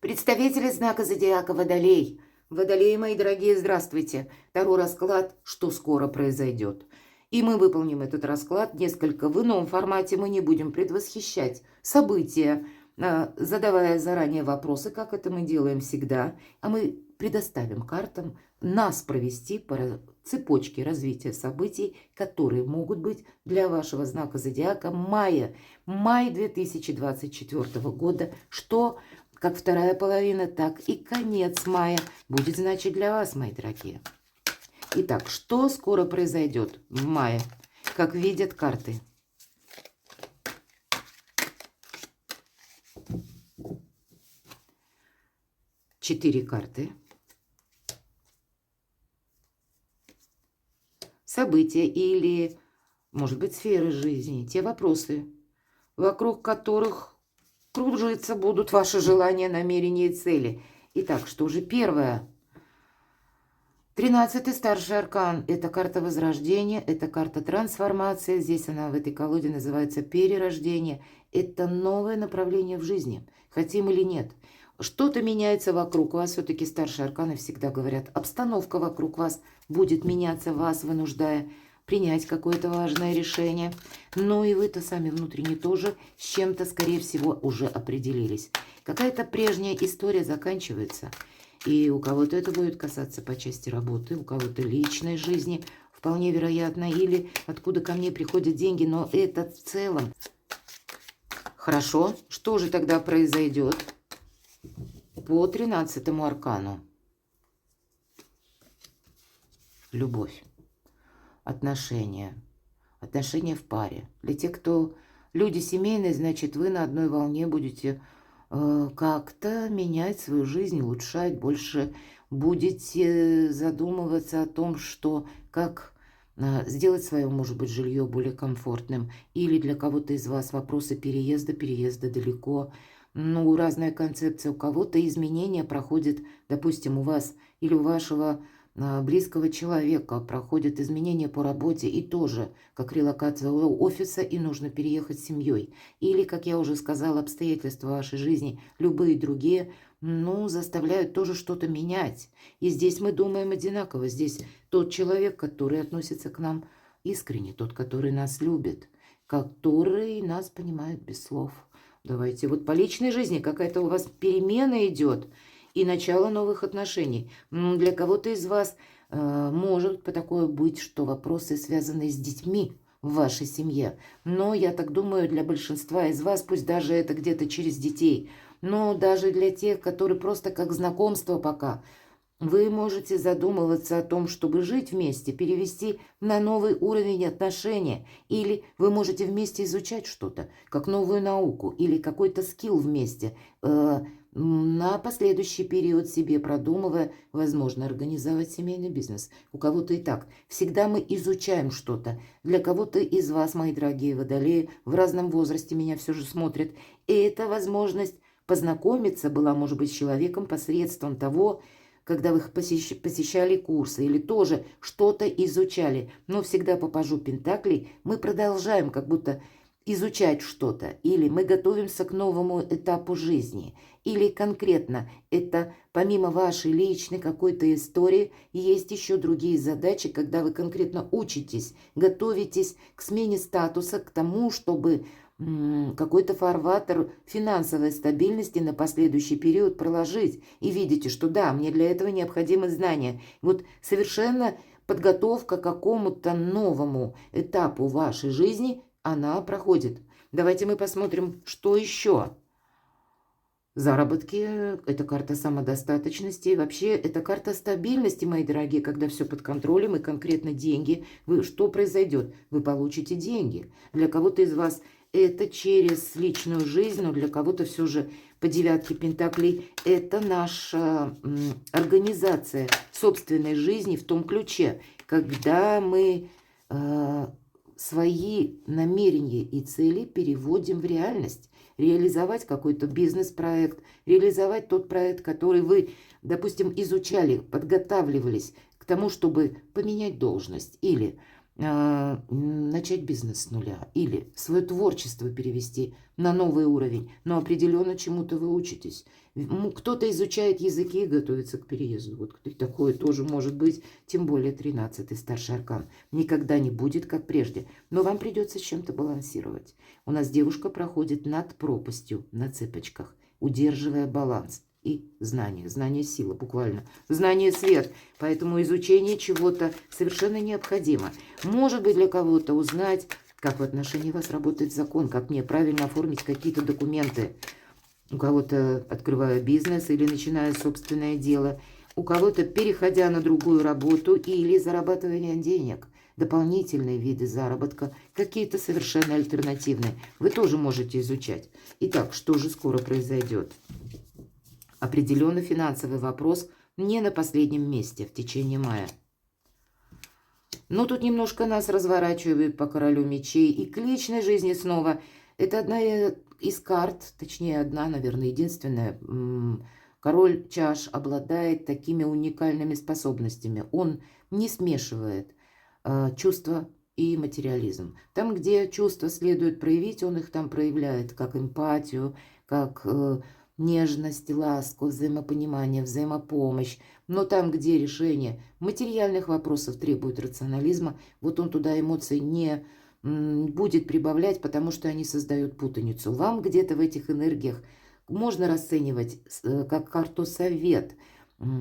Представители знака зодиака Водолей. Водолеи, мои дорогие, здравствуйте. Второй расклад, что скоро произойдет. И мы выполним этот расклад несколько в ином формате. Мы не будем предвосхищать события, задавая заранее вопросы, как это мы делаем всегда. А мы предоставим картам нас провести по цепочке развития событий, которые могут быть для вашего знака зодиака май 2024 года, что как вторая половина, так и конец мая будет значить для вас, мои дорогие. Итак, что скоро произойдет в мае, как видят карты? Четыре карты. События или, может быть, сферы жизни, те вопросы, вокруг которых кружиться будут ваши желания, намерения и цели. Итак, что же первое? 13-й старший аркан. Это карта возрождения, это карта трансформации. Здесь она в этой колоде называется перерождение. Это новое направление в жизни, хотим или нет. Что-то меняется вокруг вас. Все-таки старшие арканы всегда говорят, обстановка вокруг вас будет меняться, вас вынуждая принять какое-то важное решение. Но и вы-то сами внутренне тоже с чем-то, скорее всего, уже определились. Какая-то прежняя история заканчивается. И у кого-то это будет касаться по части работы, у кого-то личной жизни, вполне вероятно. Или откуда ко мне приходят деньги, но это в целом. Хорошо, что же тогда произойдет по 13-му аркану? Любовь. Отношения. Отношения в паре. Для тех, кто люди семейные, значит, вы на одной волне будете как-то менять свою жизнь, улучшать, больше будете задумываться о том, что как сделать свое, может быть, жилье более комфортным. Или для кого-то из вас вопросы переезда далеко. Ну, разная концепция. У кого-то изменения проходят, допустим, у вас или у вашего близкого человека проходят изменения по работе и тоже как релокация офиса, и нужно переехать с семьей. Или, как я уже сказала, обстоятельства вашей жизни, любые другие, ну, заставляют тоже что-то менять. И здесь мы думаем одинаково. Здесь тот человек, который относится к нам искренне, тот, который нас любит, который нас понимает без слов. Давайте вот по личной жизни какая-то у вас перемена идет. И начало новых отношений. Для кого-то из вас может такое быть, что вопросы, связанные с детьми в вашей семье. Но я так думаю, для большинства из вас, пусть даже это где-то через детей, но даже для тех, которые просто как знакомство пока, вы можете задумываться о том, чтобы жить вместе, перевести на новый уровень отношения. Или вы можете вместе изучать что-то, как новую науку, или какой-то скилл вместе, на последующий период себе продумывая, возможно, организовать семейный бизнес. У кого-то и так. Всегда мы изучаем что-то. Для кого-то из вас, мои дорогие водолеи, в разном возрасте меня все же смотрят. И это возможность познакомиться была, может быть, с человеком посредством того, когда вы посещали курсы или тоже что-то изучали. Но всегда по пажу пентаклей мы продолжаем как будто изучать что-то. Или мы готовимся к новому этапу жизни. Или конкретно это помимо вашей личной какой-то истории есть еще другие задачи, когда вы конкретно учитесь, готовитесь к смене статуса, к тому, чтобы какой-то фарватер финансовой стабильности на последующий период проложить. И видите, что да, мне для этого необходимы знания. Вот совершенно подготовка к какому-то новому этапу вашей жизни, она проходит. Давайте мы посмотрим, что еще. Заработки – это карта самодостаточности. И вообще, это карта стабильности, мои дорогие, когда все под контролем и конкретно деньги. Что произойдет? Вы получите деньги. Для кого-то из вас это через личную жизнь, но для кого-то все же по девятке пентаклей это наша организация собственной жизни в том ключе, когда мы свои намерения и цели переводим в реальность. Реализовать какой-то бизнес-проект, реализовать тот проект, который вы, допустим, изучали, подготавливались к тому, чтобы поменять должность или начать бизнес с нуля или свое творчество перевести на новый уровень, но определенно чему-то вы учитесь. Кто-то изучает языки и готовится к переезду. Вот такое тоже может быть, тем более 13-й старший аркан. Никогда не будет, как прежде, но вам придется с чем-то балансировать. У нас девушка проходит над пропастью на цепочках, удерживая баланс. И знание. Знание — сила, буквально. Знание — свет. Поэтому изучение чего-то совершенно необходимо. Может быть, для кого-то узнать, как в отношении вас работает закон, как мне правильно оформить какие-то документы. У кого-то открывая бизнес или начиная собственное дело. У кого-то переходя на другую работу или зарабатывание денег. Дополнительные виды заработка, какие-то совершенно альтернативные. Вы тоже можете изучать. Итак, что же скоро произойдет? Определенно финансовый вопрос не на последнем месте в течение мая. Но тут немножко нас разворачивают по королю мечей и к личной жизни снова. Это одна из карт, точнее одна, наверное, единственная. Король чаш обладает такими уникальными способностями. Он не смешивает чувства и материализм. Там, где чувства следует проявить, он их там проявляет, как эмпатию, как нежность, ласку, взаимопонимание, взаимопомощь. Но там, где решение материальных вопросов требует рационализма, вот он туда эмоций не будет прибавлять, потому что они создают путаницу. Вам где-то в этих энергиях можно расценивать как карту совет.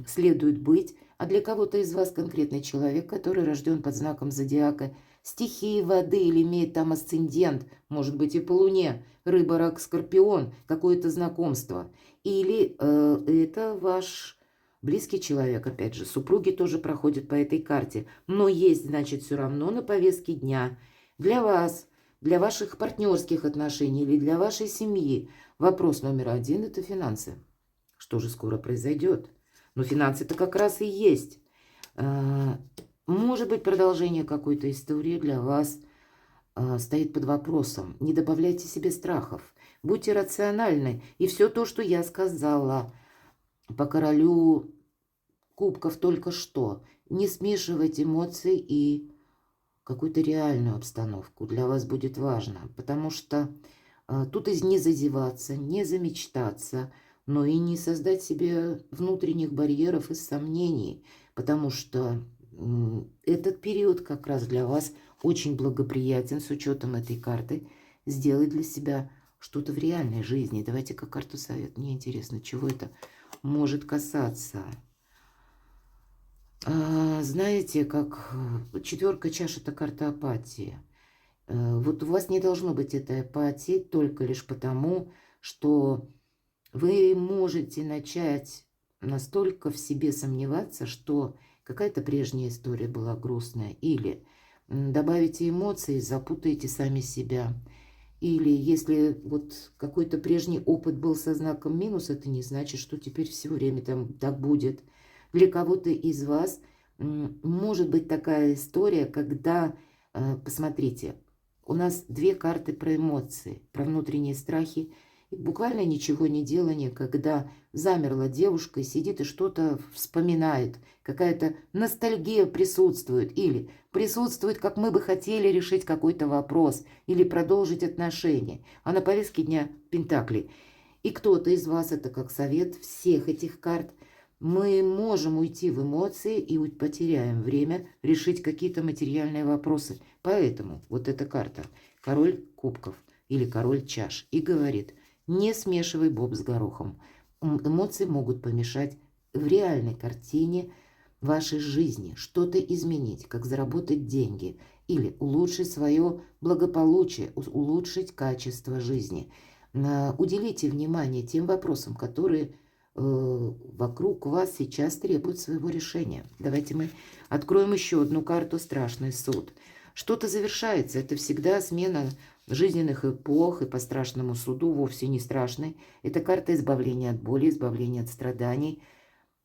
Следует быть, а для кого-то из вас конкретный человек, который рожден под знаком зодиака, стихии воды или имеет там асцендент, может быть и по луне, рыба, рак, скорпион, какое-то знакомство. Или это ваш близкий человек, опять же, супруги тоже проходят по этой карте. Но есть, значит, все равно на повестке дня для вас, для ваших партнерских отношений или для вашей семьи. Вопрос номер один – это финансы. Что же скоро произойдет? Но финансы-то как раз и есть. Может быть, продолжение какой-то истории для вас стоит под вопросом. Не добавляйте себе страхов. Будьте рациональны. И все то, что я сказала по королю кубков только что, не смешивать эмоции и какую-то реальную обстановку. Для вас будет важно. Потому что тут и не зазеваться, не замечтаться, но и не создать себе внутренних барьеров и сомнений. Потому что этот период как раз для вас очень благоприятен с учетом этой карты. Сделать для себя что-то в реальной жизни. Давайте как карту совет. Мне интересно, чего это может касаться. Знаете, как четверка чаш — это карта апатии. Вот у вас не должно быть этой апатии только лишь потому, что вы можете начать настолько в себе сомневаться, что какая-то прежняя история была грустная. Или добавите эмоции, запутаете сами себя. Или если вот какой-то прежний опыт был со знаком минус, это не значит, что теперь все время там так будет. Для кого-то из вас может быть такая история, когда, посмотрите, у нас две карты про эмоции, про внутренние страхи. И буквально ничего не делание, когда замерла девушка и сидит и что-то вспоминает. Какая-то ностальгия присутствует. Или присутствует, как мы бы хотели решить какой-то вопрос. Или продолжить отношения. А на повестке дня пентаклей. И кто-то из вас, это как совет всех этих карт, мы можем уйти в эмоции и потеряем время решить какие-то материальные вопросы. Поэтому вот эта карта, король кубков или король чаш, и говорит: не смешивай боб с горохом. Эмоции могут помешать в реальной картине вашей жизни, что-то изменить, как заработать деньги или улучшить свое благополучие, улучшить качество жизни. Уделите внимание тем вопросам, которые вокруг вас сейчас требуют своего решения. Давайте мы откроем еще одну карту «Страшный суд». Что-то завершается. Это всегда смена жизненных эпох, и по страшному суду вовсе не страшный. Это карта избавления от боли, избавления от страданий.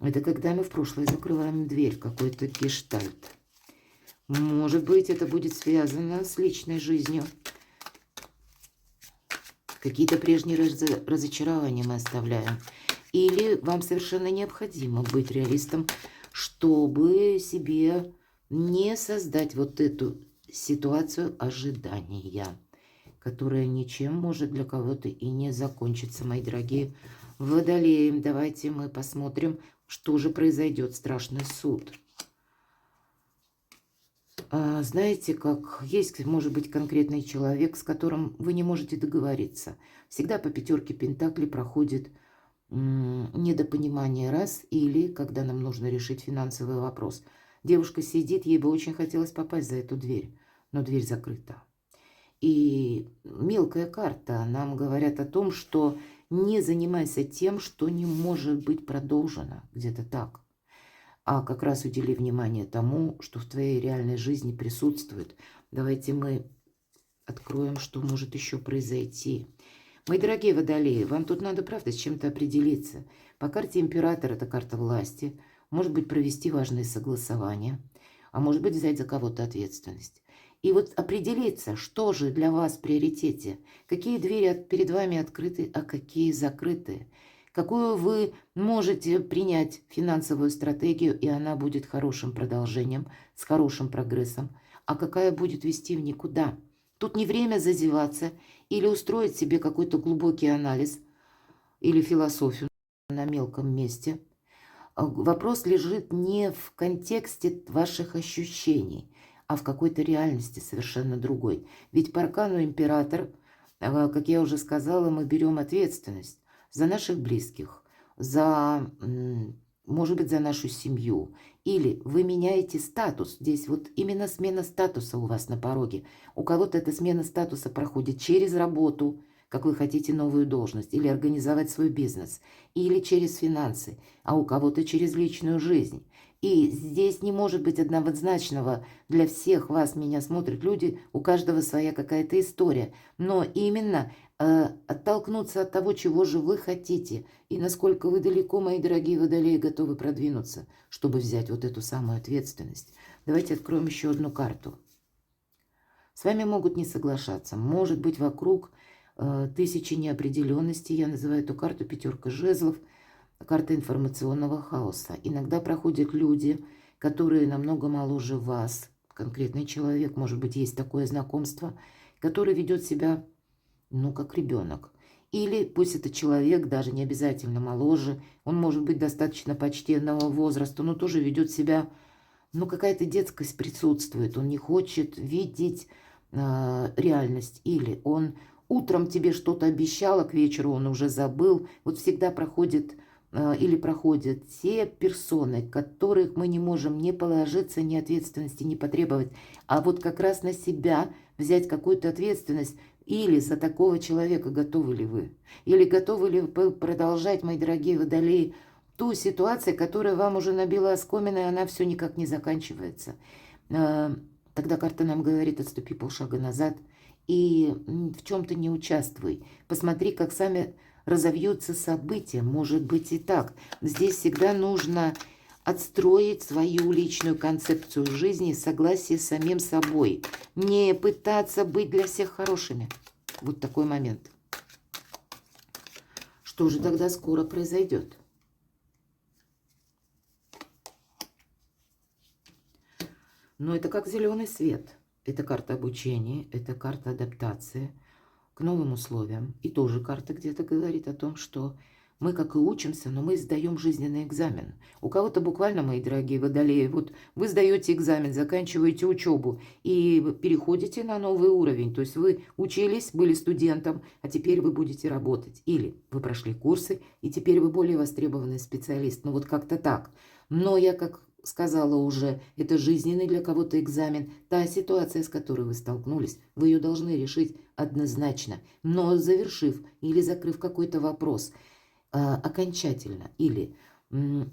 Это когда мы в прошлое закрываем дверь в какой-то гештальт. Может быть, это будет связано с личной жизнью. Какие-то прежние разочарования мы оставляем. Или вам совершенно необходимо быть реалистом, чтобы себе не создать вот эту ситуацию ожидания, которая ничем может для кого-то и не закончиться, мои дорогие водолеи. Давайте мы посмотрим, что же произойдет. Страшный суд. Знаете, как есть, может быть, конкретный человек, с которым вы не можете договориться. Всегда по пятерке пентаклей проходит недопонимание раз, или когда нам нужно решить финансовый вопрос. Девушка сидит, ей бы очень хотелось попасть за эту дверь, но дверь закрыта. И мелкая карта нам говорят о том, что не занимайся тем, что не может быть продолжено, где-то так. А как раз удели внимание тому, что в твоей реальной жизни присутствует. Давайте мы откроем, что может еще произойти. Мои дорогие водолеи, вам тут надо, правда, с чем-то определиться. По карте император, это карта власти, может быть, провести важные согласования, а может быть, взять за кого-то ответственность. И вот определиться, что же для вас в приоритете, какие двери перед вами открыты, а какие закрыты. Какую вы можете принять финансовую стратегию, и она будет хорошим продолжением, с хорошим прогрессом, а какая будет вести в никуда. Тут не время зазеваться или устроить себе какой-то глубокий анализ или философию на мелком месте. Вопрос лежит не в контексте ваших ощущений, а в какой-то реальности совершенно другой. Ведь по аркану император, как я уже сказала, мы берем ответственность за наших близких, за, может быть, за нашу семью. Или вы меняете статус. Здесь вот именно смена статуса у вас на пороге. У кого-то эта смена статуса проходит через работу, как вы хотите новую должность, или организовать свой бизнес, или через финансы, а у кого-то через личную жизнь. И здесь не может быть однозначного для всех вас, меня смотрят люди, у каждого своя какая-то история. Но именно оттолкнуться от того, чего же вы хотите, и насколько вы далеко, мои дорогие водолеи, готовы продвинуться, чтобы взять вот эту самую ответственность. Давайте откроем еще одну карту. С вами могут не соглашаться. Может быть, вокруг тысячи неопределенностей. Я называю эту карту пятерка жезлов. Карта информационного хаоса. Иногда проходят люди, которые намного моложе вас. Конкретный человек, может быть, есть такое знакомство, который ведет себя, ну, как ребенок. Или пусть это человек, даже не обязательно моложе, он может быть достаточно почтенного возраста, но тоже ведет себя, ну, какая-то детскость присутствует. Он не хочет видеть реальность. Или он утром тебе что-то обещал, а к вечеру он уже забыл. Вот всегда проходит или проходят те персоны, которых мы не можем не положиться, ни ответственности не потребовать, а вот как раз на себя взять какую-то ответственность. Или за такого человека готовы ли вы? Или готовы ли вы продолжать, мои дорогие водолеи, ту ситуацию, которая вам уже набила оскомину, и она все никак не заканчивается? Тогда карта нам говорит: отступи полшага назад и в чем-то не участвуй. Посмотри, как сами разовьются события. Может быть и так. Здесь всегда нужно отстроить свою личную концепцию жизни в согласии с самим собой. Не пытаться быть для всех хорошими. Вот такой момент. Что же тогда скоро произойдет? Но это как зеленый свет. Это карта обучения, это карта адаптации к новым условиям. И тоже карта где-то говорит о том, что мы как и учимся, но мы сдаем жизненный экзамен. У кого-то буквально, мои дорогие водолеи, вот вы сдаете экзамен, заканчиваете учебу и переходите на новый уровень. То есть вы учились, были студентом, а теперь вы будете работать. Или вы прошли курсы, и теперь вы более востребованный специалист. Ну вот как-то так. Но я как сказала уже, это жизненный для кого-то экзамен. Та ситуация, с которой вы столкнулись, вы ее должны решить однозначно. Но завершив или закрыв какой-то вопрос окончательно, или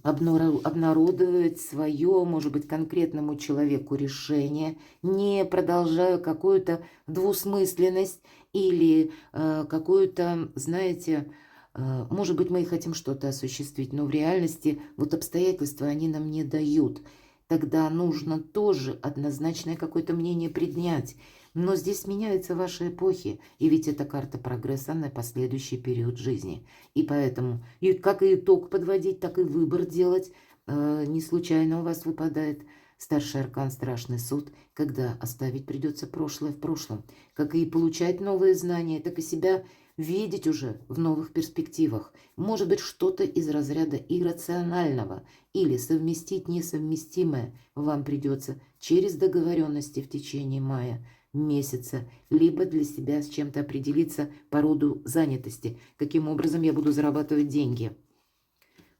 обнародовать свое, может быть, конкретному человеку решение, не продолжая какую-то двусмысленность или какую-то, знаете, может быть, мы и хотим что-то осуществить, но в реальности вот обстоятельства они нам не дают. Тогда нужно тоже однозначное какое-то мнение принять. Но здесь меняются ваши эпохи, и ведь это карта прогресса на последующий период жизни. И поэтому, и как и итог подводить, так и выбор делать. Не случайно у вас выпадает Старший аркан — страшный суд, когда оставить придется прошлое в прошлом, как и получать новые знания, так и себя видеть уже в новых перспективах. Может быть, что-то из разряда иррационального или совместить несовместимое вам придется через договоренности в течение мая месяца, либо для себя с чем-то определиться по роду занятости, каким образом я буду зарабатывать деньги.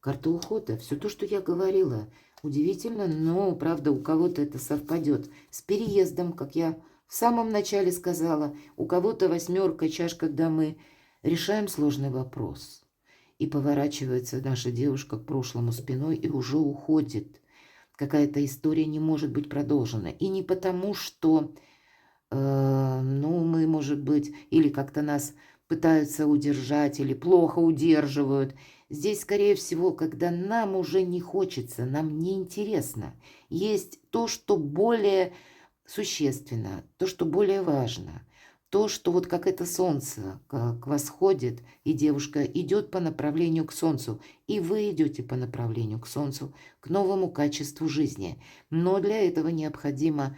Карта ухода, все то, что я говорила. Удивительно, но, правда, у кого-то это совпадет с переездом, как я в самом начале сказала. У кого-то 8 чаш, когда мы решаем сложный вопрос. И поворачивается наша девушка к прошлому спиной и уже уходит. Какая-то история не может быть продолжена. И не потому, что, ну, мы, может быть, или как-то нас пытаются удержать, или плохо удерживают. Здесь, скорее всего, когда нам уже не хочется, нам не интересно. Есть то, что более существенно, то, что более важно. То, что вот как это солнце, как восходит, и девушка идет по направлению к солнцу, и вы идете по направлению к солнцу, к новому качеству жизни. Но для этого необходимо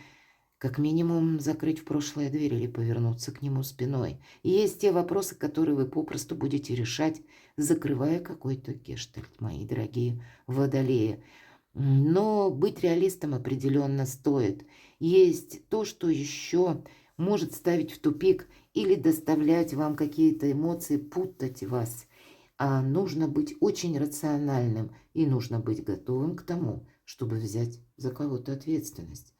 как минимум закрыть в прошлое дверь или повернуться к нему спиной. И есть те вопросы, которые вы попросту будете решать, закрывая какой-то гештальт, мои дорогие водолеи. Но быть реалистом определенно стоит. Есть то, что еще может ставить в тупик или доставлять вам какие-то эмоции, путать вас. А нужно быть очень рациональным и нужно быть готовым к тому, чтобы взять за кого-то ответственность.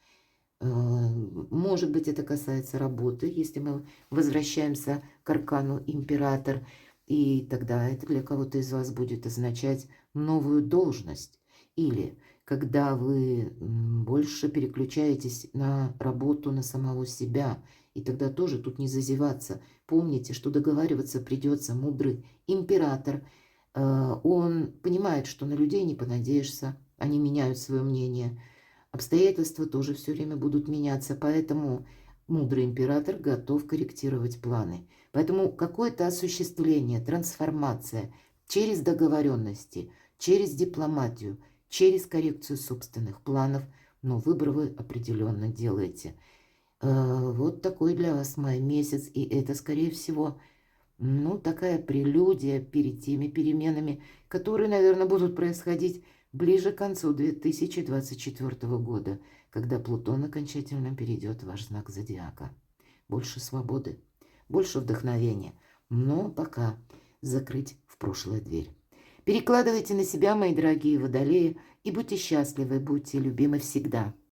Может быть, это касается работы, если мы возвращаемся к аркану император, и тогда это для кого-то из вас будет означать новую должность. Или когда вы больше переключаетесь на работу, на самого себя, и тогда тоже тут не зазеваться. Помните, что договариваться придется. Мудрый император, он понимает, что на людей не понадеешься, они меняют свое мнение. Обстоятельства тоже все время будут меняться, поэтому мудрый император готов корректировать планы. Поэтому какое-то осуществление, трансформация через договоренности, через дипломатию, через коррекцию собственных планов, но выбор вы определенно делаете. Вот такой для вас май месяц, и это, скорее всего, ну, такая прелюдия перед теми переменами, которые, наверное, будут происходить ближе к концу 2024 года, когда Плутон окончательно перейдет в ваш знак зодиака. Больше свободы, больше вдохновения, но пока закрыть в прошлое дверь. Перекладывайте на себя, мои дорогие водолеи, и будьте счастливы, будьте любимы всегда.